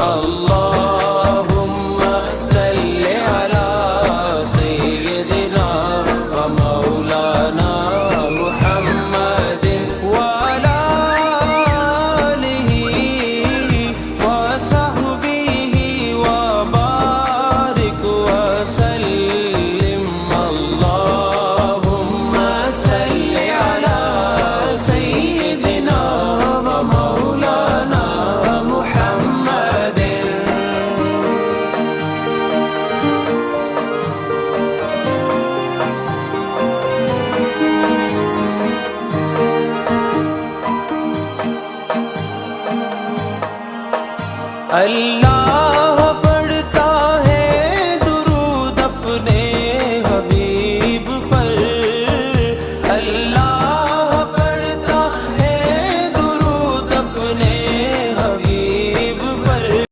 अल्लाहुम्मा सल्लि अला सय्यिदिना व मौलाना मुहम्मदिन व अला आलिहि व सहबिहि व बारिक व सल्लिम। अल्लाहुम्मा सल्लि अला सय्यिदिना व मौलाना मुहम्मदिन। अल्लाह